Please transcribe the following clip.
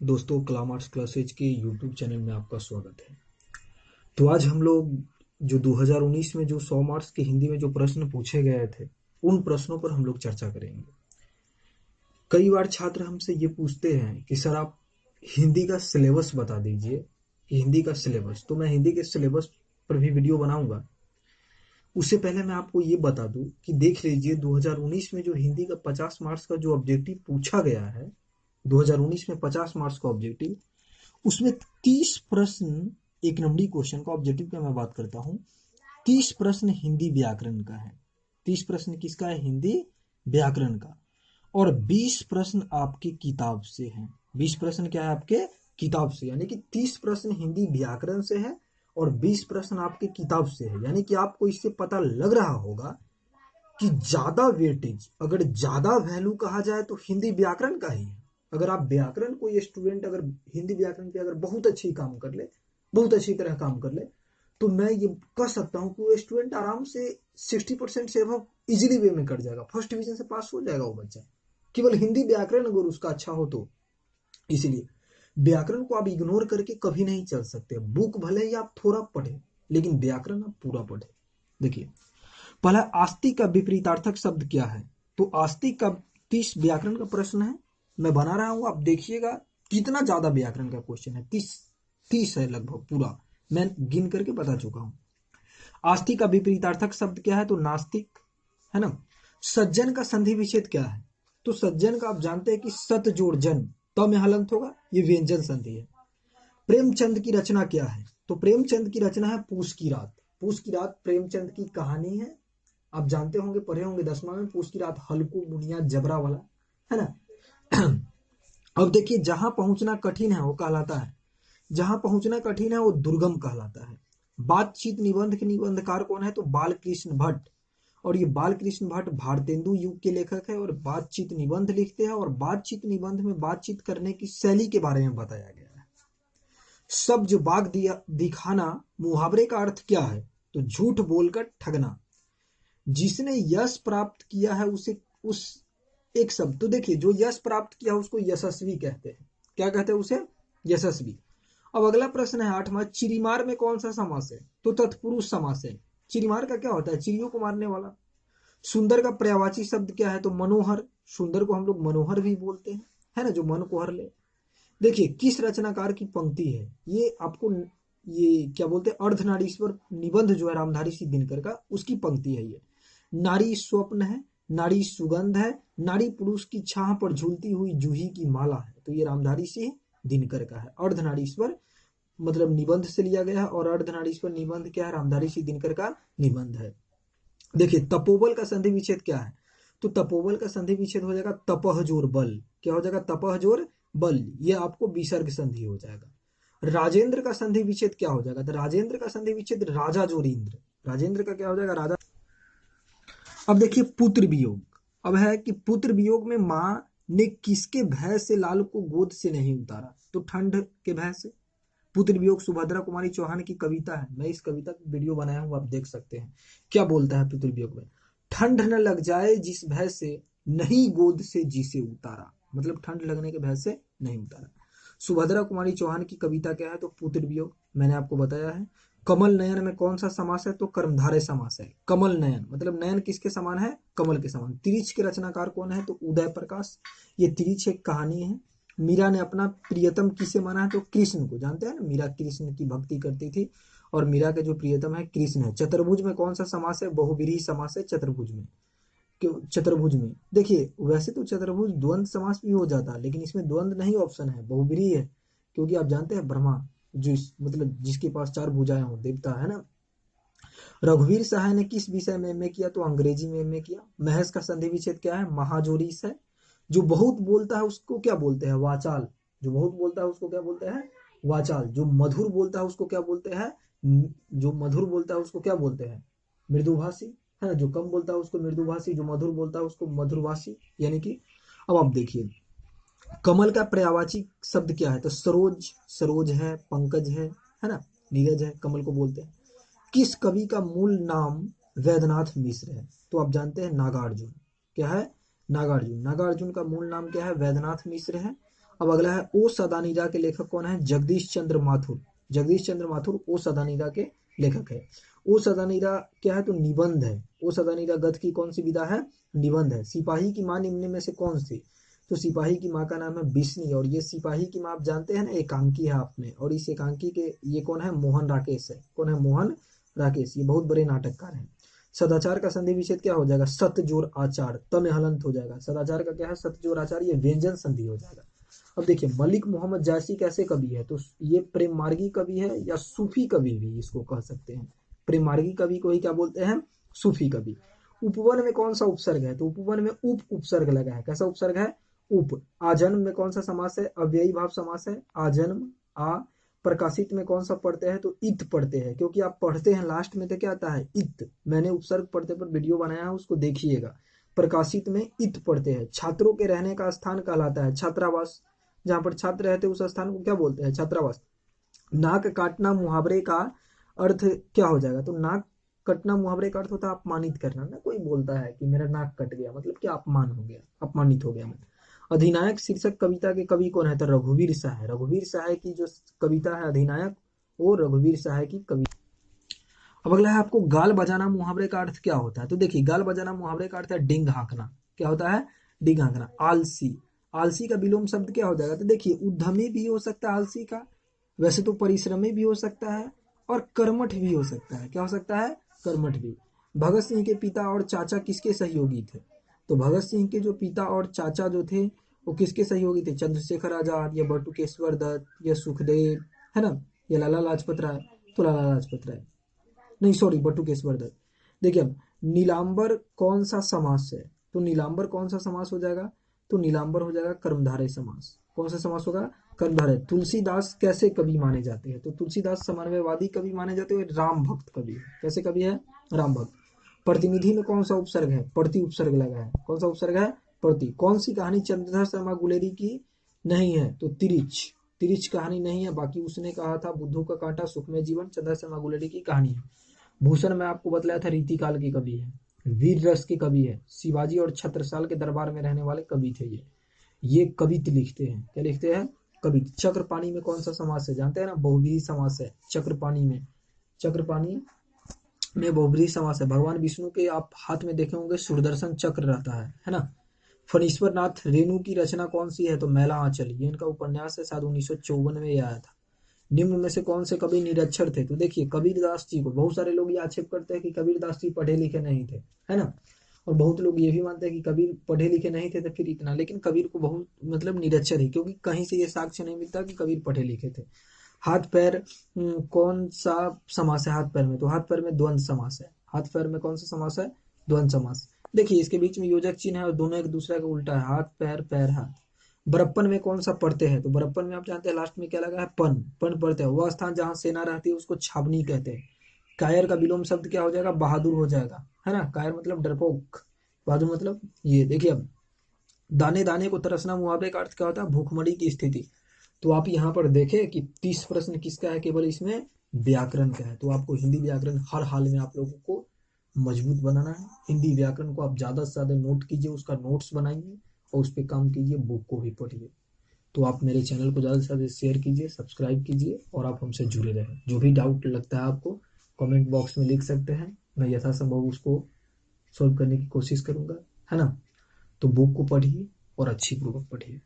दोस्तों, कलाम arts classes के YouTube channel में आपका स्वागत है। तो आज हम लोग जो 2019 में जो 100 मार्क्स के हिंदी में जो प्रश्न पूछे गए थे, उन प्रश्नों पर हम लोग चर्चा करेंगे। कई बार छात्र हमसे ये पूछते हैं कि सर आप हिंदी का सिलेबस बता दीजिए, हिंदी का सिलेबस। तो मैं हिंदी के सिलेबस पर भी वीडियो बनाऊंगा। उससे पहले मैं आपको ये बता दूं कि देख लीजिए 2019 में जो हिंदी का 50 मार्क्स का जो ऑब्जेक्टिव पूछा गया है, 2019 में 50 मार्क्स का ऑब्जेक्टिव, उसमें 30 प्रश्न, एक नंबरी क्वेश्चन का ऑब्जेक्टिव का मैं बात करता हूँ, 30 प्रश्न हिंदी व्याकरण का है। 30 प्रश्न किसका है? हिंदी व्याकरण का। और 20 प्रश्न आपकी किताब से हैं। 20 प्रश्न क्या है? आपके किताब से। यानी कि 30 प्रश्न हिंदी व्याकरण से है और 20 प्रश्न आपके किताब से है। यानी कि आपको इससे पता लग रहा होगा कि ज्यादा वेटेज, अगर ज्यादा वैल्यू कहा जाए तो हिंदी व्याकरण का ही है। अगर आप व्याकरण, कोई स्टूडेंट अगर हिंदी व्याकरण पे अगर बहुत अच्छी काम कर ले, बहुत अच्छी तरह काम कर ले, तो मैं ये कह सकता हूँ कि वो स्टूडेंट आराम से 60% से अब इजीली वे में कर जाएगा, फर्स्ट डिवीजन से पास हो जाएगा वो बच्चा, केवल हिंदी व्याकरण अगर उसका अच्छा हो तो। इसलिए व्याकरण को आप इग्नोर करके कभी नहीं चल सकते। बुक भले ही आप थोड़ा पढ़े, लेकिन व्याकरण आप पूरा पढ़े। देखिए, पहला आस्तिक का विपरीतार्थक शब्द क्या है? तो आस्तिक का 30 व्याकरण का प्रश्न है, मैं बना रहा हूं, आप देखिएगा कितना ज्यादा व्याकरण का क्वेश्चन है। 30 है लगभग पूरा, मैं गिन करके बता चुका हूं। आस्तिक का विपरीतार्थक शब्द क्या है? तो नास्तिक, है ना। सज्जन का संधि विच्छेद क्या है? तो सज्जन का आप जानते हैं कि सत जोड़ जन, त में हलंत होगा, ये व्यंजन संधि है। प्रेमचंद की रचना क्या है? तो प्रेमचंद की रचना है पूस की रात। पूस की रात प्रेमचंद की कहानी है। आप जानते होंगे, पढ़े होंगे 10वां में, पूस की रात हल्कू मुनिया जबरा वाला, है ना। अब देखिए, जहां पहुंचना कठिन है वो कहलाता है, जहां पहुंचना कठिन है वो दुर्गम कहलाता है। बातचीत निबंध के निबंधकार कौन है? तो बाल कृष्ण भट्ट। और ये बाल कृष्ण भट्ट भारतेंदु युग के लेखक है और बातचीत निबंध लिखते हैं। और बातचीत निबंध में बातचीत करने की शैली के बारे में बताया गया है। सब्ज बाग दिया दिखाना मुहावरे का अर्थ क्या है? तो झूठ बोलकर ठगना। जिसने यश प्राप्त किया है उसे, उस एक शब्द, तो देखिए जो यश प्राप्त किया उसको यशस्वी कहते हैं। क्या कहते हैं उसे? यशस्वी। अब अगला प्रश्न है 8वां, चिरीमार में कौन सा समास है? तो तत्पुरुष समास है। चिरीमार का क्या होता है? चिड़ियों को मारने वाला। सुंदर का पर्यायवाची शब्द क्या है? तो मनोहर। सुंदर को हम लोग मनोहर भी बोलते हैं, है ना, जो मन को हर ले। देखिए, किस रचनाकार की पंक्ति है ये? आपको ये क्या बोलते हैं, अर्धनारीश्वर निबंध जो है रामधारी सिंह दिनकर का, उसकी पंक्ति है ये। नारी स्वप्न है, नारी सुगंध है, नारी पुरुष की छाह पर झूलती हुई जूही की माला है। तो ये रामधारी सिंह दिनकर का है। अर्धनारीश्वर मतलब निबंध से लिया गया है, और अर्धनारीश्वर निबंध क्या है? रामधारी सिंह दिनकर का निबंध है। देखिए, तपोबल का संधि विच्छेद क्या है? तो तपोबल का संधि विच्छेद हो जाएगा तपह जोर बल। क्या हो जाएगा? तपह जोर बल। ये आपको विसर्ग संधि हो जाएगा। राजेंद्र का संधि विच्छेद क्या हो जाएगा? तो राजेंद्र का संधि विच्छेद राजा जोर इंद्र। राजेंद्र का क्या हो जाएगा? राजा। अब देखिए, पुत्र वियोग। अब है कि पुत्र वियोग में मां ने किसके भय से लाल को गोद से नहीं उतारा? तो ठंड के भय से। पुत्र वियोग सुभद्रा कुमारी चौहान की कविता है, मैं इस कविता की वीडियो बनाया हूं, आप देख सकते हैं। क्या बोलता है पुत्र वियोग में? ठंड न लग जाए जिस भय से, नहीं गोद से जिसे उतारा। मतलब ठंड लगने के भय से नहीं उतारा। सुभद्रा कुमारी चौहान की कविता क्या है? तो पुत्र वियोग, मैंने आपको बताया है। कमल नयन में कौन सा समास है? तो कर्मधारय समास है। कमल नयन मतलब नयन किसके समान है? कमल के समान। तिरिच के रचनाकार कौन है? तो उदय प्रकाश। ये तिरिच एक कहानी है। मीरा ने अपना प्रियतम किसे माना है? तो कृष्ण को। जानते हैं ना, मीरा कृष्ण की भक्ति करती थी और मीरा के जो प्रियतम है कृष्ण है। चतुर्भुज में कौन सा समास है? बहुव्रीहि समास है चतुर्भुज में। क्यों चतुर्भुज में? देखिए, वैसे तो चतुर्भुज द्वंद्व समास भी हो जाता है, लेकिन इसमें द्वंद्व नहीं ऑप्शन है, बहुव्रीहि है। क्योंकि आप जानते हैं ब्रह्मा, मतलब जिसके पास 4 भुजाएं हो, देवता है ना। रघुवीर सहाय ने किस विषय में एमए किया? तो अंग्रेजी में एमए किया। महेश का संधि विच्छेद क्या है? महाजोरीस है। जो बहुत बोलता है उसको क्या बोलते हैं? वाचाल। जो बहुत बोलता है उसको क्या बोलते हैं? वाचाल। जो मधुर बोलता है उसको क्या बोलते हैं? जो मधुर बोलता है उसको क्या बोलते हैं? मृदुभाषी, है ना। जो कम बोलता है उसको मृदुभाषी, जो मधुर बोलता है उसको मधुरभाषी। यानी कि अब आप देखिए, कमल का पर्यायवाची शब्द क्या है? तो सरोज, सरोज है, पंकज है ना, नीरज है, कमल को बोलते हैं। किस कवि का मूल नाम वैद्यनाथ मिश्र है? तो आप जानते हैं नागार्जुन। क्या है? नागार्जुन। नागार्जुन का मूल नाम क्या है? वैद्यनाथ मिश्र है। अब अगला है ओ सदानीरा के लेखक कौन है? जगदीश चंद्र माथुर। जगदीश चंद्र माथुर ओ सदानीरा के लेखक है। ओ सदानीरा क्या है? तो निबंध है। ओ सदानीरा गद्य की कौन सी विधा है? निबंध है। सिपाही की माँ निम्न में से कौन सी? तो सिपाही की माँ का नाम है बिस्नी, और ये सिपाही की माँ आप जानते हैं ना, एकांकी है आप में, और इस एकांकी के ये कौन है? मोहन राकेश है। कौन है? मोहन राकेश। ये बहुत बड़े नाटककार हैं। सदाचार का संधि विच्छेद क्या हो जाएगा? सत जोड़ आचार, त में हलंत हो जाएगा। सदाचार का क्या है? सत जोड़ आचार, ये व्यंजन संधि हो जाएगा। अब देखिए मलिक मोहम्मद जायसी कैसे कवि है? तो ये प्रेम मार्गी कवि है, या सूफी कवि भी इसको कह सकते हैं। प्रेम मार्गी कवि को ही क्या बोलते हैं? सूफी कवि। उपवन में कौन सा उपसर्ग है? तो उपवन में उप उपसर्ग लगा है। कैसा उपसर्ग है? उप। आजन्म में कौन सा समास है? अव्ययी भाव समास है। आजन्म आ। प्रकाशित में कौन सा पढ़ते हैं? तो इत पढ़ते हैं, क्योंकि आप पढ़ते हैं लास्ट में तो क्या आता है? इत। मैंने उपसर्ग पढ़ते पर वीडियो बनाया है, उसको देखिएगा। प्रकाशित में इत पढ़ते हैं। छात्रों के रहने का स्थान कहलाता है छात्रावास। जहां पर छात्र रहते हैं उस स्थान को क्या बोलते हैं? छात्रावास। नाक काटना मुहावरे का अर्थ क्या हो जाएगा? तो नाक कटना मुहावरे का अर्थ होता है अपमानित करना ना। कोई बोलता है कि मेरा नाक कट गया, मतलब क्या? अपमान हो गया, अपमानित हो गया मैं। अधिनायक शीर्षक कविता के कवि कौन है? तो रघुवीर सहाय। रघुवीर सहाय की जो कविता है अधिनायक, वो रघुवीर सहाय की कविता। अब अगला है आपको गाल बजाना मुहावरे का अर्थ क्या होता है? तो देखिए गाल बजाना मुहावरे का अर्थ है डिंग हाँकना। क्या होता है? डिंग हाँकना। आलसी। आलसी का विलोम शब्द क्या हो जाएगा? तो देखिए उद्यमी भी हो सकता है आलसी का, वैसे तो परिश्रमी भी हो सकता है, और कर्मठ भी हो सकता है। क्या हो सकता है? कर्मठ भी। भगत सिंह के पिता और चाचा किसके सहयोगी थे? तो भगत सिंह के जो पिता और चाचा जो थे वो किसके सहयोगी थे? चंद्रशेखर आजाद, या बटुकेश्वर दत्त, या सुखदेव, है ना, या लाला लाजपत राय? तो लाला लाजपत राय नहीं, सॉरी, बटुकेश्वर दत्त। देखिए अब नीलांबर कौन सा समास है? तो नीलांबर कौन सा समास हो जाएगा? तो नीलांबर हो जाएगा कर्मधारय समास। कौन सा समास होगा? कर्मधारय। तुलसीदास कैसे कवि माने जाते हैं? तो तुलसीदास समन्वयवादी कवि माने जाते हैं, राम भक्त कवि है। कैसे कवि है? राम भक्त। प्रतिनिधि में कौन सा उपसर्ग है? प्रति उपसर्ग लगा है। कौन सा उपसर्ग है? प्रति। कौन सी कहानी चंद्रधर शर्मा गुलेरी की नहीं है? तो तिरिच। तिरिच कहानी नहीं है, बाकी उसने कहा था बुद्धू का कांटा, सुखमय जीवन चंद्रधर शर्मा गुलेरी की कहानी है। भूषण में आपको बतलाया था रीतिकाल के कवि है, वीर रस के कवि है, शिवाजी और छत्रसाल के दरबार में रहने वाले कवि थे ये कवित्त लिखते हैं। क्या लिखते हैं? कवित्त। चक्रपाणी में कौन सा समास है? जानते हैं ना, बहुव्रीहि समास है चक्रपाणी में। चक्रपाणी में बहुव्रीहि समास है। भगवान विष्णु के आप हाथ में देखे होंगे सुदर्शन चक्र रहता है ना। फणीश्वर नाथ रेणु की रचना कौन सी है? तो मैला आंचल। ये इनका उपन्यास है, शायद 1954 में ये आया था। निम्न में से कौन से कवि निरक्षर थे? तो देखिए कबीरदास जी को बहुत सारे लोग ये आक्षेप करते हैं कि कबीरदास जी पढ़े लिखे नहीं थे, है ना, और बहुत लोग ये भी मानते हैं कि कबीर पढ़े लिखे नहीं थे तो फिर इतना, लेकिन कबीर को बहुत मतलब निरक्षर ही, क्योंकि कहीं से ये साक्ष्य नहीं मिलता कि कबीर पढ़े लिखे थे। हाथ पैर कौन सा समास है हाथ पैर में? तो हाथ पैर में द्वंद्व समास है। हाथ पैर में कौन सा समास है? द्वंद्व समास। देखिए इसके बीच में योजक चिन्ह है और दोनों एक दूसरे का उल्टा है, हाथ पैर पैर हाथ। बरप्पन में कौन सा पढ़ते हैं? तो बरप्पन में आप जानते हैं लास्ट में क्या लगा है? पन। पन पढ़ते हैं। वह स्थान जहां सेना रहती है उसको छावनी कहते हैं। कायर का विलोम शब्द क्या हो जाएगा? बहादुर हो जाएगा, है ना। कायर मतलब डरपोक, बहादुर मतलब ये। देखिए अब दाने दाने को तरसना मुहावरे का अर्थ क्या होता है? भूखमरी की स्थिति। तो आप यहाँ पर देखें कि 30 प्रश्न किसका है? केवल इसमें व्याकरण का है। तो आपको हिंदी व्याकरण हर हाल में आप लोगों को मजबूत बनाना है। हिंदी व्याकरण को आप ज्यादा से ज्यादा नोट कीजिए, उसका नोट्स बनाइए और उस पर काम कीजिए, बुक को भी पढ़िए। तो आप मेरे चैनल को ज़्यादा से ज़्यादा शेयर कीजिए, सब्सक्राइब कीजिए, और आप हमसे जुड़े रहें। जो भी डाउट लगता है आपको कमेंट बॉक्स में लिख सकते हैं, मैं यथासंभव उसको सॉल्व करने की कोशिश करूंगा, है ना। तो बुक को पढ़िए और अच्छी पूर्वक पढ़िए।